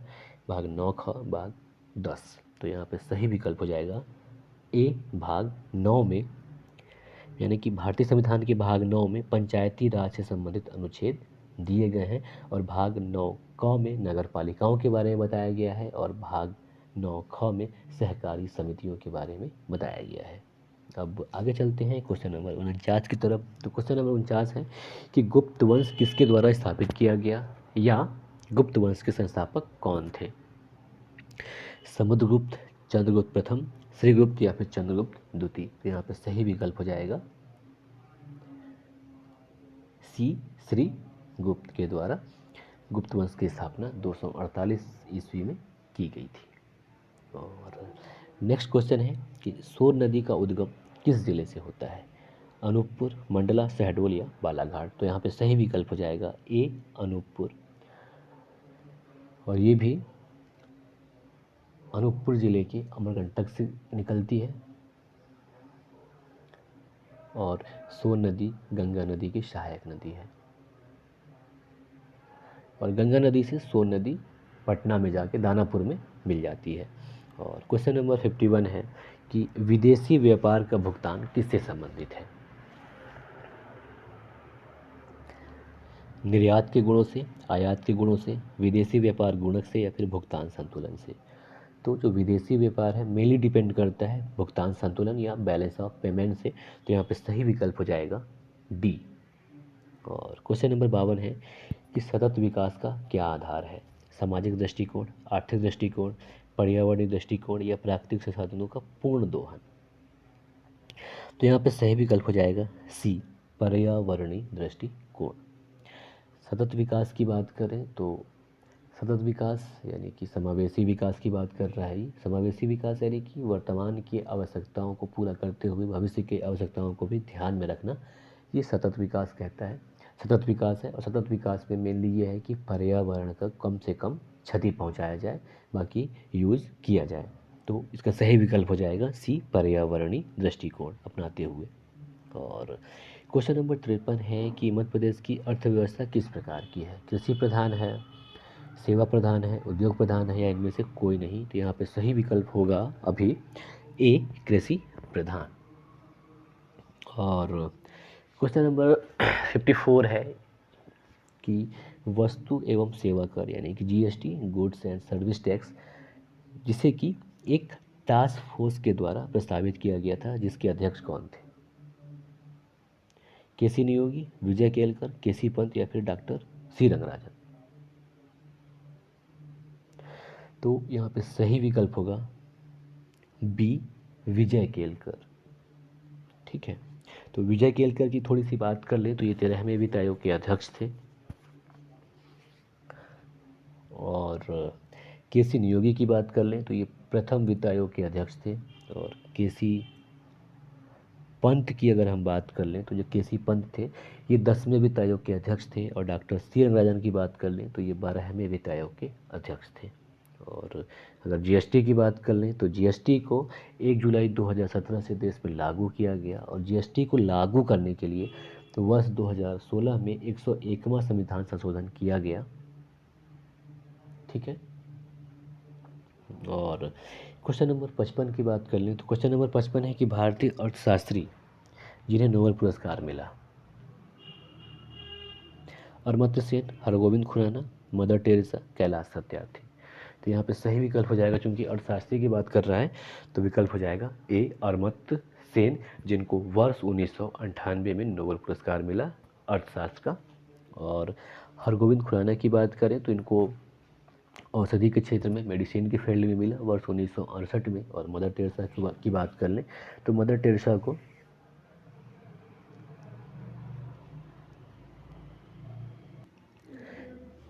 भाग 9 ख, भाग 10। तो यहाँ पे सही विकल्प हो जाएगा ए भाग 9 में, यानी कि भारतीय संविधान के भाग 9 में पंचायती राज से संबंधित अनुच्छेद दिए गए हैं और भाग 9 क में नगर पालिकाओं के बारे में बताया गया है और भाग 9 ख में सहकारी समितियों के बारे में बताया गया है। अब आगे चलते हैं क्वेश्चन नंबर 49 की तरफ। तो क्वेश्चन नंबर 49 है कि गुप्त वंश किसके द्वारा स्थापित किया गया या गुप्त वंश के संस्थापक कौन थे? समुद्रगुप्त, चंद्रगुप्त प्रथम, श्रीगुप्त या फिर चंद्रगुप्त द्वितीय? तो यहाँ पे सही विकल्प हो जाएगा सी श्रीगुप्त के द्वारा गुप्त वंश की स्थापना 248 ईस्वी में की गई थी। और नेक्स्ट क्वेश्चन है कि सोन नदी का उद्गम किस जिले से होता है? अनूपपुर, मंडला, शहडोल या बालाघाट? तो यहाँ पे सही विकल्प हो जाएगा ए अनूपपुर। और ये भी अनूपपुर जिले के अमरकंटक से निकलती है। और सोन नदी गंगा नदी की सहायक नदी है। और गंगा नदी से सोन नदी पटना में जाके दानापुर में मिल जाती है। और क्वेश्चन नंबर 51 है कि विदेशी व्यापार का भुगतान किससे संबंधित है? निर्यात के गुणों से, आयात के गुणों से, विदेशी व्यापार गुणक से या फिर भुगतान संतुलन से? तो जो विदेशी व्यापार है मेनली डिपेंड करता है भुगतान संतुलन या बैलेंस ऑफ पेमेंट से। तो यहाँ पे सही विकल्प हो जाएगा डी। और क्वेश्चन नंबर 52 है कि सतत विकास का क्या आधार है? सामाजिक दृष्टिकोण, आर्थिक दृष्टिकोण, पर्यावरणीय दृष्टिकोण या प्राकृतिक संसाधनों का पूर्ण दोहन? तो यहाँ पे सही विकल्प हो जाएगा सी, पर्यावरणीय दृष्टिकोण। सतत विकास की बात करें तो सतत विकास यानी कि समावेशी विकास की बात कर रहा है। ये समावेशी विकास यानी कि वर्तमान की आवश्यकताओं को पूरा करते हुए भविष्य की आवश्यकताओं को भी ध्यान में रखना, ये सतत विकास कहता है, सतत विकास है। और सतत विकास में मेनली ये है कि पर्यावरण का कम से कम क्षति पहुंचाया जाए, बाकी यूज़ किया जाए। तो इसका सही विकल्प हो जाएगा सी, पर्यावरणीय दृष्टिकोण अपनाते हुए। और क्वेश्चन नंबर 53 है कि मध्य प्रदेश की अर्थव्यवस्था किस प्रकार की है? कृषि प्रधान है, सेवा प्रधान है, उद्योग प्रधान है या इनमें से कोई नहीं? तो यहाँ पे सही विकल्प होगा अभी ए, कृषि प्रधान। और क्वेश्चन नंबर 54 है कि वस्तु एवं सेवा कर यानी कि GST, goods and service tax, जिसे कि एक टास्क फोर्स के द्वारा प्रस्तावित किया गया था, जिसके अध्यक्ष कौन थे? केसी नियोगी, विजय केलकर, केसी पंत या फिर डॉक्टर सी रंगराजन? तो यहाँ पे सही विकल्प होगा बी, विजय केलकर। ठीक है, तो विजय केलकर की थोड़ी सी बात कर लें तो ये 13वें वित्त आयोग के अध्यक्ष थे। और केसी नियोगी की बात कर लें तो ये प्रथम वित्त आयोग के अध्यक्ष थे। और केसी पंत की अगर हम बात कर लें तो जो केसी पंत थे ये 10वें वित्त आयोग के अध्यक्ष थे। और डॉक्टर सी रंगराजन की बात कर लें तो ये 12वें वित्त आयोग के अध्यक्ष थे। और अगर जीएसटी की बात कर लें तो जीएसटी को 1 जुलाई 2017 से देश में लागू किया गया। और जीएसटी को लागू करने के लिए तो वर्ष 2016 में 101वां संविधान संशोधन किया गया। ठीक है। और क्वेश्चन नंबर 55 की बात कर लें तो क्वेश्चन नंबर 55 है कि भारतीय अर्थशास्त्री जिन्हें नोबेल पुरस्कार मिला? Amartya Sen, Hargobind Khurana, Mother Teresa, Kailash Satyarthi? तो यहाँ पे सही विकल्प हो जाएगा, चूंकि अर्थशास्त्री की बात कर रहा है तो विकल्प हो जाएगा ए, अमर्त्य सेन, जिनको वर्ष 1998 में नोबेल पुरस्कार मिला अर्थशास्त्र का। और हरगोविंद खुराना की बात करें तो इनको औषधि के क्षेत्र में, मेडिसिन के फील्ड में मिला वर्ष 1968 में। और मदर टेरेसा की बात कर लें तो मदर टेरेसा को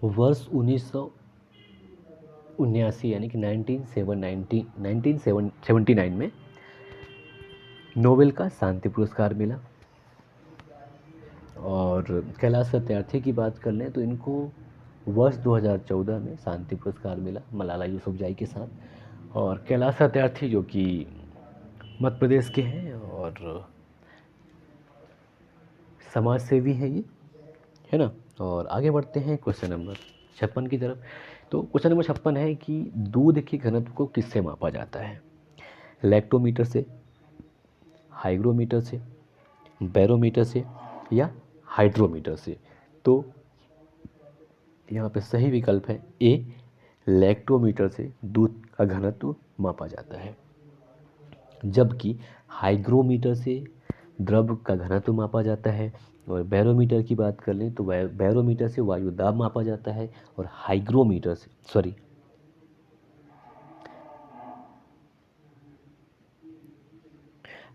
वर्ष 1979 यानी कि 1979 में नोबेल का शांति पुरस्कार मिला। और कैलाश सत्यार्थी की बात कर लें तो इनको वर्ष 2014 में शांति पुरस्कार मिला मलाला यूसुफजई के साथ। और कैलाश सत्यार्थी जो कि मध्य प्रदेश के हैं और समाज सेवी हैं ये, है ना। और आगे बढ़ते हैं क्वेश्चन नंबर 56 की तरफ। तो क्वेश्चन नंबर 56 है कि दूध के घनत्व को किससे मापा जाता है? लैक्टोमीटर से, हाइग्रोमीटर से, बैरोमीटर से या हाइड्रोमीटर से? तो यहाँ पे सही विकल्प है ए, लैक्टोमीटर से दूध का घनत्व मापा जाता है। जबकि हाइग्रोमीटर से द्रव का घनत्व मापा जाता है। और बैरोमीटर की बात कर लें तो बैरोमीटर से वायु दाब मापा जाता है। और हाइग्रोमीटर से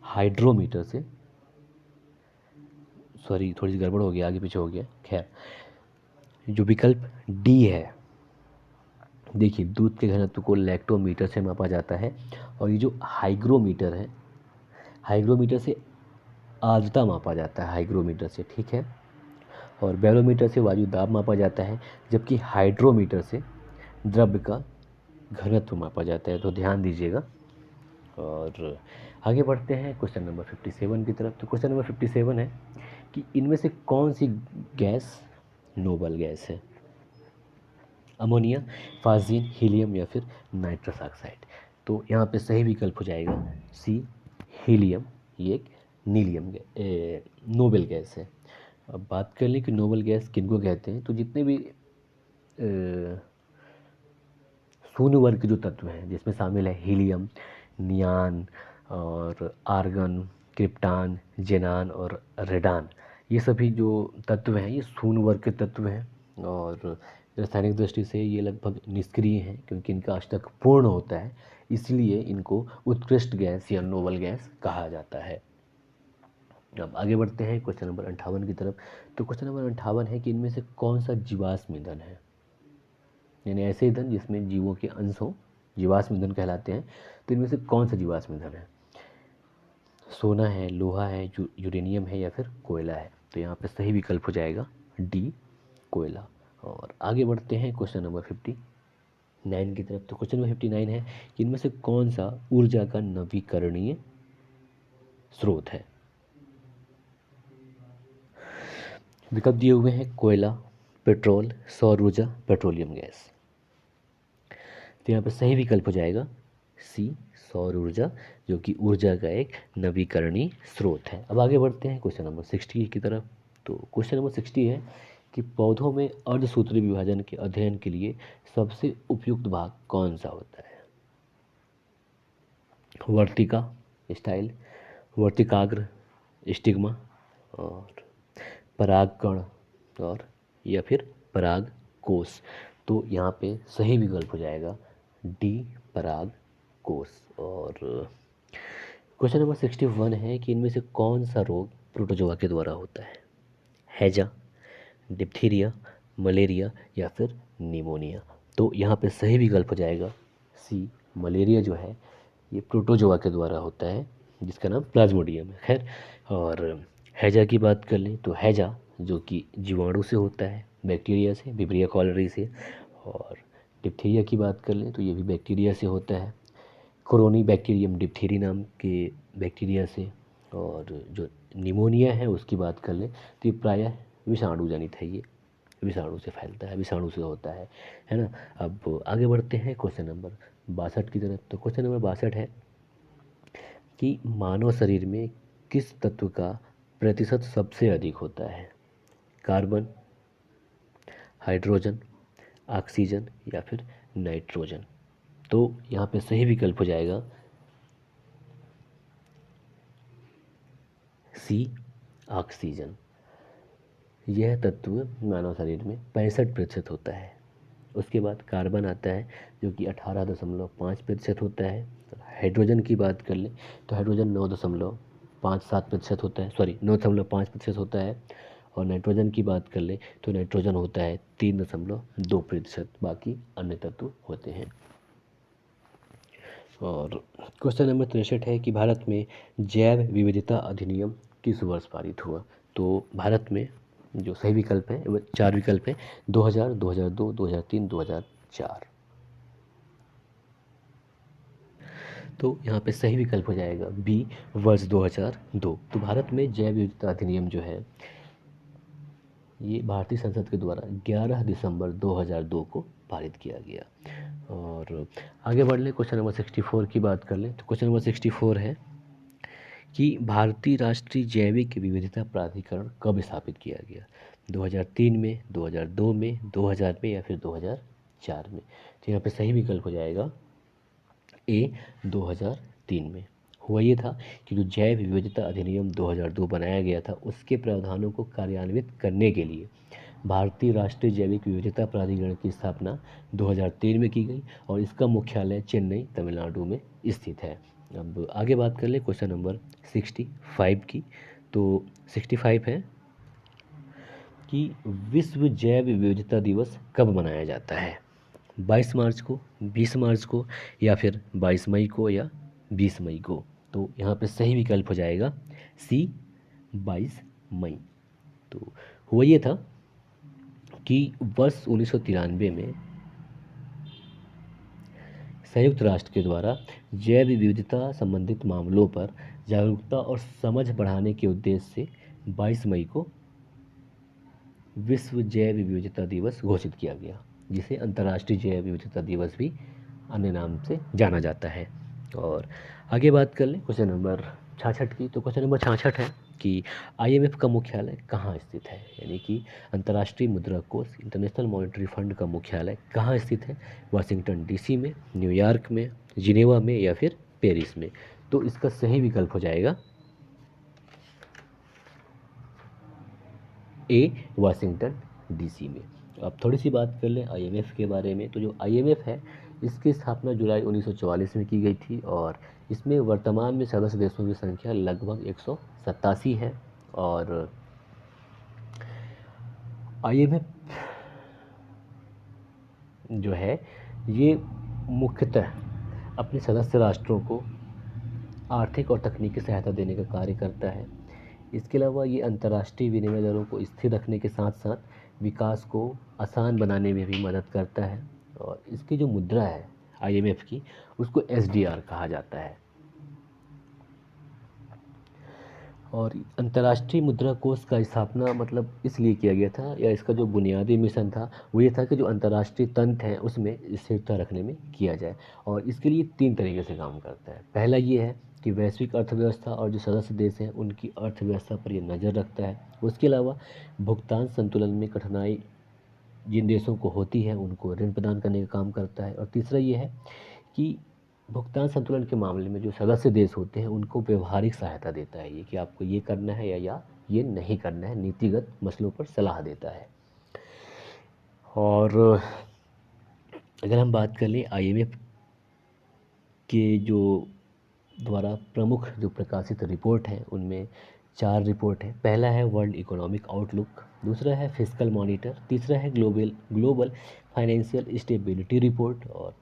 हाइड्रोमीटर से थोड़ी सी गड़बड़ हो गया, आगे पीछे हो गया, खैर जो विकल्प डी है, देखिए दूध के घनत्व को लैक्टोमीटर से मापा जाता है, और ये जो हाइग्रोमीटर है, हाइग्रोमीटर से आर्द्रता मापा जाता है, हाइग्रोमीटर से, ठीक है। और बैरोमीटर से वायु दाब मापा जाता है, जबकि हाइड्रोमीटर से द्रव्य का घनत्व मापा जाता है, तो ध्यान दीजिएगा। और आगे बढ़ते हैं क्वेश्चन नंबर 57 की तरफ। तो क्वेश्चन नंबर 57 है कि इनमें से कौन सी गैस नोबल गैस है? अमोनिया, फाजिन, हीलियम या फिर नाइट्रस ऑक्साइड। तो यहाँ पे सही विकल्प हो जाएगा सी, हीलियम। ये एक नोबल गैस है। अब बात कर लें कि नोबल गैस किनको कहते हैं, तो जितने भी शून्य वर्ग के जो तत्व हैं, जिसमें शामिल है हीलियम, नियान और आर्गन, क्रिप्टान, जेनान और रेडान, ये सभी जो तत्व हैं ये शून्य वर्ग के तत्व हैं, और रासायनिक दृष्टि से ये लगभग निष्क्रिय हैं, क्योंकि इनका अष्टक पूर्ण होता है, इसलिए इनको उत्कृष्ट गैस या नोबल गैस कहा जाता है। अब आगे बढ़ते हैं क्वेश्चन नंबर 58 की तरफ। तो क्वेश्चन नंबर 58 है कि इनमें से कौन सा जीवाश्म ईंधन है? यानी ऐसे ईंधन जिसमें जीवों के अंश हों, जीवाश्म ईंधन कहलाते हैं। तो इनमें से कौन सा जीवाश्म ईंधन है? सोना है, लोहा है, यूरेनियम है या फिर कोयला है? तो यहाँ पे सही विकल्प हो जाएगा डी, कोयला। और आगे बढ़ते हैं क्वेश्चन नंबर 59 की तरफ। तो क्वेश्चन नंबर 59 है कि इनमें से कौन सा ऊर्जा का नवीकरणीय स्रोत है? विकल्प दिए हुए हैं कोयला, पेट्रोल, सौर ऊर्जा, पेट्रोलियम गैस। तो यहाँ पर सही विकल्प हो जाएगा सी, सौर ऊर्जा, जो कि ऊर्जा का एक नवीकरणीय स्रोत है। अब आगे बढ़ते हैं क्वेश्चन नंबर 60 की तरफ। तो क्वेश्चन नंबर 60 है कि पौधों में अर्धसूत्री विभाजन के अध्ययन के लिए सबसे उपयुक्त भाग कौन सा होता है? वर्तिका स्टाइल, वर्तिकाग्र, स्टिग्मा और परागकण और या फिर पराग कोष। तो यहाँ पे सही विकल्प हो जाएगा डी, पराग कोष। और क्वेश्चन नंबर 61 है कि इनमें से कौन सा रोग प्रोटोजोआ के द्वारा होता है? हैजा, डिप्थीरिया, मलेरिया या फिर निमोनिया। तो यहाँ पे सही विकल्प हो जाएगा सी, मलेरिया जो है ये प्रोटोजोआ के द्वारा होता है, जिसका नाम प्लाज्मोडियम है। खैर, और हैजा की बात कर लें तो हैजा जो कि जीवाणु से होता है, बैक्टीरिया से, विब्रिया कॉलरी से। और डिप्थीरिया की बात कर लें तो ये भी बैक्टीरिया से होता है, कोरोनी बैक्टीरियम डिप्थीरी नाम के बैक्टीरिया से। और जो निमोनिया है उसकी बात कर लें तो ये प्रायः विषाणु जनित है, ये विषाणु से फैलता है, विषाणु से होता है ना। अब आगे बढ़ते हैं क्वेश्चन नंबर 62 की तरफ। तो क्वेश्चन नंबर 62 है कि मानव शरीर में किस तत्व का प्रतिशत सबसे अधिक होता है? कार्बन, हाइड्रोजन, ऑक्सीजन या फिर नाइट्रोजन। तो यहाँ पे सही विकल्प हो जाएगा सी, ऑक्सीजन। यह तत्व मानव शरीर में 65% होता है। उसके बाद कार्बन आता है जो कि 18.5% होता है। हाइड्रोजन की बात कर लें तो हाइड्रोजन 9.57% होता है, सॉरी 9.5% होता है। और नाइट्रोजन की बात कर लें तो नाइट्रोजन होता है 3.2%। बाकी अन्य तत्व होते हैं। और क्वेश्चन नंबर 63 है कि भारत में जैव विविधता अधिनियम किस वर्ष पारित हुआ? तो भारत में जो सही विकल्प है वो 4 विकल्प हैं: 2000, 2002, 2003, 2004। तो यहाँ पे सही विकल्प हो जाएगा बी, वर्ष 2002। तो भारत में जैव विविधता अधिनियम जो है ये भारतीय संसद के द्वारा 11 दिसंबर 2002 को पारित किया गया। और आगे बढ़ लें, क्वेश्चन नंबर 64 की बात कर लें। तो क्वेश्चन नंबर 64 है कि भारतीय राष्ट्रीय जैविक विविधता प्राधिकरण कब स्थापित किया गया? 2003 में, 2002 में, 2000 में या फिर 2004 में? तो यहाँ पे सही विकल्प हो जाएगा ए, 2003 में। हुआ ये था कि जो जैव विविधता अधिनियम 2002 बनाया गया था उसके प्रावधानों को कार्यान्वित करने के लिए भारतीय राष्ट्रीय जैविक विविधता प्राधिकरण की स्थापना 2003 में की गई, और इसका मुख्यालय चेन्नई, तमिलनाडु में स्थित है। अब आगे बात कर ले क्वेश्चन नंबर 65 की। तो 65 है कि विश्व जैव विविधता दिवस कब मनाया जाता है? 22 मार्च को, 20 मार्च को, या फिर 22 मई को, या 20 मई को? तो यहाँ पे सही विकल्प हो जाएगा सी, 22 मई। तो हुआ ये था कि वर्ष 1993 में संयुक्त राष्ट्र के द्वारा जैव विविधता संबंधित मामलों पर जागरूकता और समझ बढ़ाने के उद्देश्य से 22 मई को विश्व जैव विविधता दिवस घोषित किया गया, जिसे अंतर्राष्ट्रीय जैव विविधता दिवस भी अन्य नाम से जाना जाता है। और आगे बात कर लें क्वेश्चन नंबर 66 की। तो क्वेश्चन नंबर 66 है कि आईएमएफ का मुख्यालय कहाँ स्थित है? यानी कि अंतर्राष्ट्रीय मुद्रा कोष, इंटरनेशनल मॉनेटरी फंड का मुख्यालय कहाँ स्थित है? वाशिंगटन डीसी में, न्यूयॉर्क में, जिनेवा में, या फिर पेरिस में? तो इसका सही विकल्प हो जाएगा ए, वाशिंगटन डीसी में। अब थोड़ी सी बात कर लें आईएमएफ के बारे में। तो जो आईएमएफ है, इसकी स्थापना जुलाई 1944 में की गई थी और इसमें वर्तमान में सदस्य देशों की संख्या लगभग 187 है। और आईएमएफ जो है ये मुख्यतः अपने सदस्य राष्ट्रों को आर्थिक और तकनीकी सहायता देने का कार्य करता है। इसके अलावा ये अंतर्राष्ट्रीय विनिमय दरों को स्थिर रखने के साथ साथ विकास को आसान बनाने में भी मदद करता है। और इसकी जो मुद्रा है आईएमएफ की, उसको एसडीआर कहा जाता है। और अंतर्राष्ट्रीय मुद्रा कोष का स्थापना मतलब इसलिए किया गया था, या इसका जो बुनियादी मिशन था वो ये था कि जो अंतर्राष्ट्रीय तंत्र है उसमें स्थिरता रखने में किया जाए। और इसके लिए 3 तरीके से काम करता है। पहला ये है कि वैश्विक अर्थव्यवस्था और जो सदस्य देश हैं उनकी अर्थव्यवस्था पर ये नज़र रखता है। उसके अलावा भुगतान संतुलन में कठिनाई जिन देशों को होती है उनको ऋण प्रदान करने का काम करता है। और तीसरा ये है कि भुगतान संतुलन के मामले में जो सदस्य देश होते हैं उनको व्यवहारिक सहायता देता है, ये कि आपको ये करना है या ये नहीं करना है, नीतिगत मसलों पर सलाह देता है। और अगर हम बात कर लें आईएमएफ के जो द्वारा प्रमुख जो प्रकाशित रिपोर्ट हैं उनमें 4 रिपोर्ट हैं। पहला है वर्ल्ड इकोनॉमिक आउटलुक, दूसरा है फिस्कल मॉनिटर, तीसरा है ग्लोबल फाइनेंशियल स्टेबिलिटी रिपोर्ट, और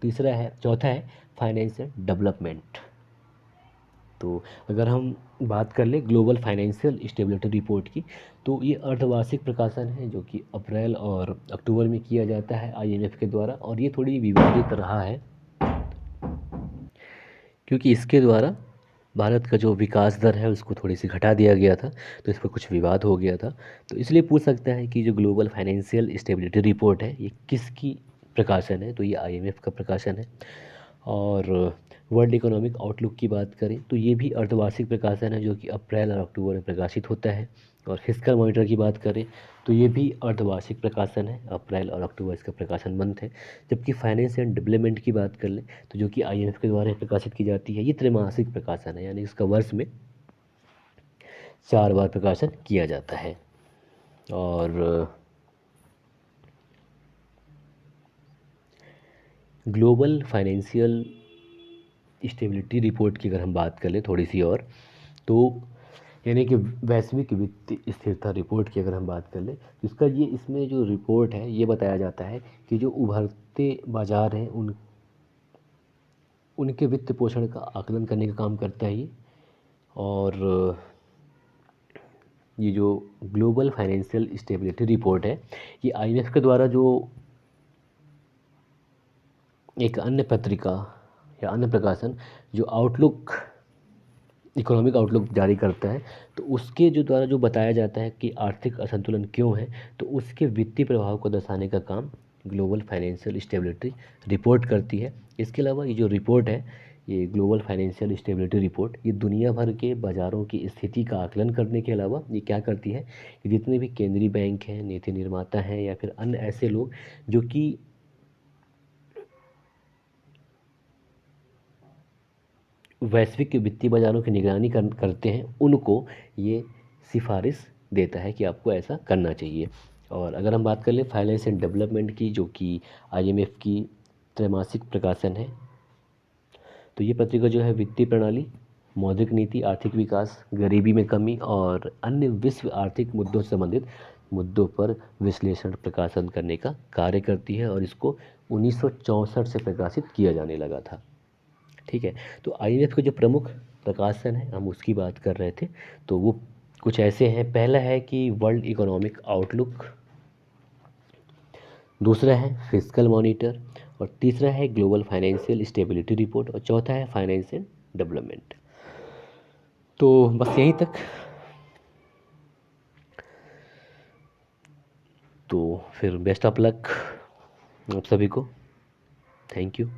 चौथा है फाइनेंशियल डेवलपमेंट। तो अगर हम बात कर ले ग्लोबल फाइनेंशियल स्टेबिलिटी रिपोर्ट की, तो ये अर्धवार्षिक प्रकाशन है जो कि अप्रैल और अक्टूबर में किया जाता है आईएमएफ के द्वारा। और ये थोड़ी विवादित रहा है क्योंकि इसके द्वारा भारत का जो विकास दर है उसको थोड़ी सी घटा दिया गया था, तो इस पर कुछ विवाद हो गया था। तो इसलिए पूछ सकता है कि जो ग्लोबल फाइनेंशियल स्टेबिलिटी रिपोर्ट है ये किसकी प्रकाशन है? तो ये आईएमएफ का प्रकाशन है। और वर्ल्ड इकोनॉमिक आउटलुक की बात करें तो ये भी अर्धवार्षिक प्रकाशन है जो कि अप्रैल और अक्टूबर में प्रकाशित होता है। और फिस्कल मॉनिटर की बात करें तो ये भी अर्धवार्षिक प्रकाशन है, अप्रैल और अक्टूबर इसका प्रकाशन मंथ है। जबकि फाइनेंस एंड डेवलपमेंट की बात कर लें तो जो कि आईएमएफ के द्वारा प्रकाशित की जाती है, ये त्रैमासिक प्रकाशन है, यानी इसका वर्ष में 4 बार प्रकाशन किया जाता है। और ग्लोबल फाइनेंशियल स्टेबिलिटी रिपोर्ट की अगर हम बात कर लें थोड़ी सी और, तो यानी कि वैश्विक वित्तीय स्थिरता रिपोर्ट की अगर हम बात कर लें तो इसमें जो रिपोर्ट है ये बताया जाता है कि जो उभरते बाजार हैं उनके वित्त पोषण का आकलन करने का काम करता है ये। और ये जो ग्लोबल फाइनेंशियल स्टेबिलिटी रिपोर्ट है ये आईएमएफ के द्वारा जो एक अन्य पत्रिका या अन्य प्रकाशन जो इकोनॉमिक आउटलुक जारी करता है, तो उसके जो द्वारा जो बताया जाता है कि आर्थिक असंतुलन क्यों है, तो उसके वित्तीय प्रभाव को दर्शाने का काम ग्लोबल फाइनेंशियल स्टेबिलिटी रिपोर्ट करती है। इसके अलावा ये जो रिपोर्ट है, ये ग्लोबल फाइनेंशियल स्टेबिलिटी रिपोर्ट, ये दुनिया भर के बाज़ारों की स्थिति का आकलन करने के अलावा ये क्या करती है कि जितने भी केंद्रीय बैंक हैं, नीति निर्माता हैं या फिर अन्य ऐसे लोग जो कि वैश्विक वित्तीय बाज़ारों की निगरानी करते हैं, उनको ये सिफारिश देता है कि आपको ऐसा करना चाहिए। और अगर हम बात कर लें फाइनेंस एंड डेवलपमेंट की, जो कि आईएमएफ की त्रैमासिक प्रकाशन है, तो ये पत्रिका जो है वित्तीय प्रणाली, मौद्रिक नीति, आर्थिक विकास, गरीबी में कमी और अन्य विश्व आर्थिक मुद्दों से संबंधित मुद्दों पर विश्लेषण प्रकाशन करने का कार्य करती है और इसको 1964 से प्रकाशित किया जाने लगा था। ठीक है, तो आईएमएफ के जो प्रमुख प्रकाशन है हम उसकी बात कर रहे थे। तो वो कुछ ऐसे हैं, पहला है कि वर्ल्ड इकोनॉमिक आउटलुक, दूसरा है फिस्कल मॉनिटर, और तीसरा है ग्लोबल फाइनेंशियल स्टेबिलिटी रिपोर्ट, और चौथा है फाइनेंस एंड डेवलपमेंट। तो बस यहीं तक। तो फिर बेस्ट ऑफ लक आप सभी को। Thank you.